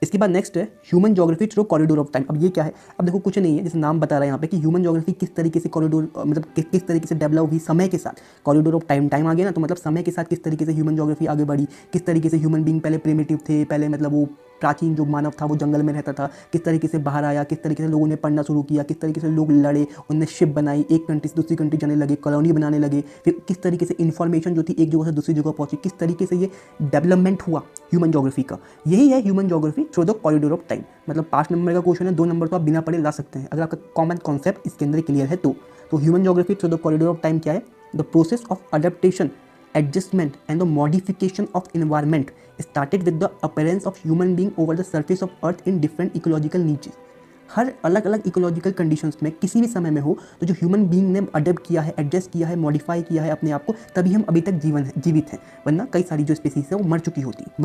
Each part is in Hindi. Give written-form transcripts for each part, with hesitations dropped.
इसके बाद नेक्स्ट है human geography through corridor of time. अब ये क्या है, अब देखो कुछ नहीं है, जैसे नाम बता रहा है यहाँ पे कि ह्यूमन ज्योग्राफी किस तरीके से कॉरिडोर मतलब किस तरीके से डेवलप हुई समय के साथ। कॉरिडोर ऑफ टाइम, टाइम आ गया ना, तो मतलब समय के साथ किस तरीके से ह्यूमन ज्योग्राफी आगे बढ़ी, किस तरीके से ह्यूमन बींग पहले प्रिमिटिव थे, पहले मतलब वो प्राचीन जो मानव था वो जंगल में रहता था, किस तरीके से बाहर आया, किस तरीके से लोगों ने पढ़ना शुरू किया, किस तरीके से लोग लड़े, उनने शिप बनाई, एक कंट्री से दूसरी कंट्री जाने लगे, कॉलोनी बनाने लगे, फिर किस तरीके से इन्फॉर्मेशन जो थी एक जगह से दूसरी जगह पहुंची, किस तरीके से ये डेवलपमेंट हुआ ह्यूमन ज्योग्राफी का। यही है human geography through the corridor of time. मतलब 5 नंबर का क्वेश्चन है, 2 नंबर तो आप बिना पढ़े ला सकते हैं अगर आपका कॉमन कॉन्सेप्ट इसके अंदर क्लियर है तो। Human geography through the corridor of time क्या है, the process of adaptation, adjustment and the modification of environment started with the appearance of human being over the surface of earth in different ecological niches। हर अलग अलग इकोलॉजिकल कंडीशंस में किसी भी समय में हो तो जो ह्यूमन बीइंग ने अडेप्ट किया है, एडजस्ट किया है, मॉडिफाई किया है अपने आप को, तभी हम अभी तक जीवित हैं। वरना कई सारी जो स्पीसीज है वो मर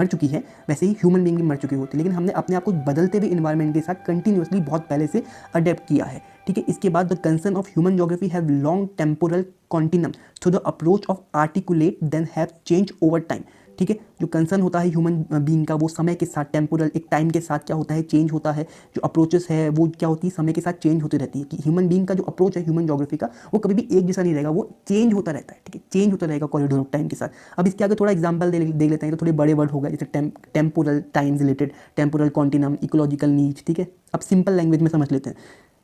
चुकी है, वैसे ही ह्यूमन बीइंग भी मर चुकी होती, लेकिन हमने अपने आप को बदलते हुए इन्वायरमेंट के साथ कंटिन्यूसली बहुत पहले से अडेप्ट किया है। ठीक है, इसके बाद the concern of human geography have long temporal continuum through the approach of articulate then have change over time. ठीक है, जो कंसर्न होता है ह्यूमन बीइंग का वो समय के साथ टेम्पोरल एक टाइम के साथ क्या होता है, चेंज होता है। जो अप्रोचेस है वो क्या होती है, समय के साथ चेंज होती रहती है। कि ह्यूमन बीइंग का जो अप्रोच है ह्यूमन ज्योग्राफी का वो कभी भी एक जैसा नहीं रहेगा, वो चेंज होता रहता है। ठीक है, चेंज होता रहेगा कॉरिडोर ऑफ टाइम के साथ। अब इसके आगे थोड़ा एग्जाम्पल देख लेते हैं तो थोड़े बड़े वर्ड हो गए, जैसे temporal time related, temporal continuum, ecological नीच। ठीक है, अब सिंपल लैंग्वेज में समझ लेते हैं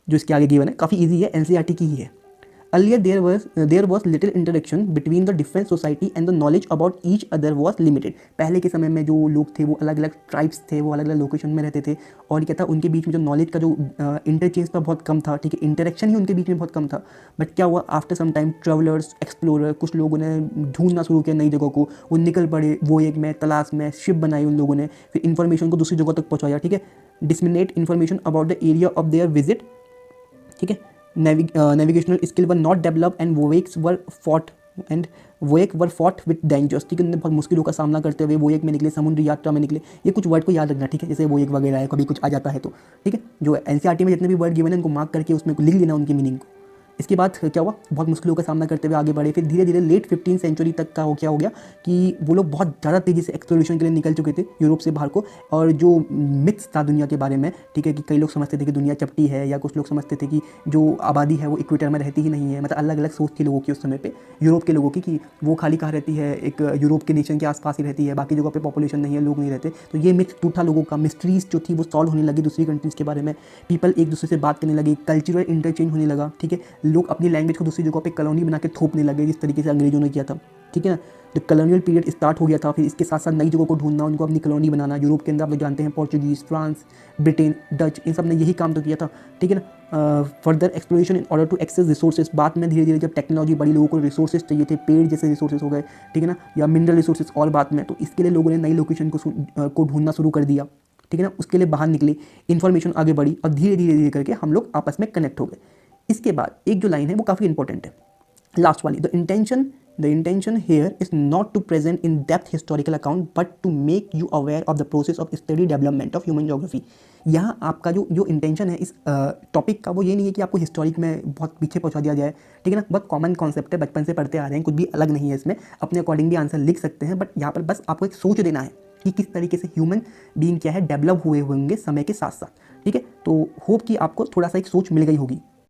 जो इसके आगे गिवन है, काफ़ी ईजी है, एनसीईआरटी की ही है। Earlier there was little interaction between the different society and the knowledge about each other was limited। पहले के समय में जो लोग थे वो अलग अलग ट्राइब्स थे, वो अलग अलग लोकेशन में रहते थे, और क्या था उनके बीच में जो नॉलेज का जो इंटरचेंज था बहुत कम था। ठीक है, इंटरेक्शन ही उनके बीच में बहुत कम था। बट क्या हुआ, after some time travellers, explorer, कुछ लोगों ने ढूंढना शुरू किया नई जगहों को, वो निकल पड़े वो एक में तलाश में, शिप बनाई उन लोगों ने, फिर इन्फॉर्मेशन को दूसरी जगह तक पहुँचाया। ठीक है, disseminate information about the area of their visit. ठीक है, navigational skill were not develop and voyages were fraught with dangers. ठीक है, उन्होंने बहुत मुश्किलों का सामना करते हुए वोएक में निकले, समुद्री यात्रा में निकले। ये कुछ वर्ड को याद रखना, ठीक है, जैसे वोएक वगैरह है, कभी कुछ आ जाता है तो। ठीक है, जो एनसीईआरटी में जितने भी वर्ड गिवन है उनको मार्क करके उसमें लिख लेना उनकी मीनिंग को। इसके बाद क्या हुआ, बहुत मुश्किलों का सामना करते हुए आगे बढ़े। फिर धीरे धीरे लेट 15वीं सेंचुरी तक का क्या हो गया कि वो लोग बहुत ज़्यादा तेज़ी से एक्सप्लोरेशन के लिए निकल चुके थे यूरोप से बाहर को। और जो मिथ्स था दुनिया के बारे में, ठीक है, कि कई लोग समझते थे कि दुनिया चपटी है, या कुछ लोग समझते थे कि जो आबादी है वो इक्वेटर में रहती ही नहीं है। मतलब अलग अलग सोच थी लोगों की उस समय पे, यूरोप के लोगों की, कि वो खाली कहाँ रहती है, एक यूरोप के नेशन के आसपास ही रहती है, बाकी जगहों पर पॉपुलेशन नहीं है, लोग नहीं रहते। तो ये मिथ टूटा लोगों का, मिस्ट्रीज जो थी वो सॉल्व होने लगी दूसरी कंट्रीज़ के बारे में, पीपल एक दूसरे से बात करने लगे, कल्चरल इंटरचेंज होने लगा। ठीक है, लोग अपनी लैंग्वेज दूसरी जगह पे कॉलोनी बना के थोपने लगे, जिस तरीके से अंग्रेजों ने किया था। ठीक है ना, जो कॉलोनियल पीरियड स्टार्ट हो गया था, फिर इसके साथ साथ नई जगहों को ढूंढना, उनको अपनी कॉलोनी बनाना। यूरोप के अंदर आप लोग जानते हैं पोर्चुगीज़, फ्रांस, ब्रिटेन, डच, इन सब ने यही काम तो किया था। ठीक है ना, further exploration in order to access resources. बाद में धीरे धीरे जब टेक्नोलॉजी बड़ी, लोगों को रिसोर्सेज चाहिए थे, पेड़ जैसे रिसोर्सेज हो गए, ठीक है ना, या मिनरल रिसोर्सेज और बाद में, तो इसके लिए लोगों ने नई लोकेशन को ढूंढना शुरू कर दिया। ठीक है ना, उसके लिए बाहर निकले, इन्फॉर्मेशन आगे बढ़ी, और धीरे धीरे धीरे करके हम लोग आपस में कनेक्ट हो गए। इसके बाद एक जो लाइन है वो काफ़ी इंपॉर्टेंट है, लास्ट वाली, the intention here is not to present in depth historical account but to make you aware of the process of steady development of human geography। यहाँ आपका जो इंटेंशन है इस टॉपिक का वो ये नहीं है कि आपको हिस्टोरिक में बहुत पीछे पहुँचा दिया जाए। ठीक है ना, बहुत कॉमन कॉन्सेप्ट है, बचपन से पढ़ते आ रहे हैं, कुछ भी अलग नहीं है इसमें, अपने अकॉर्डिंग भी आंसर लिख सकते हैं। बट यहाँ पर बस आपको एक सोच देना है कि किस तरीके से ह्यूमन बीइंग क्या है डेवलप हुए होंगे समय के साथ साथ। ठीक है, तो होप कि आपको थोड़ा सा एक सोच मिल गई होगी।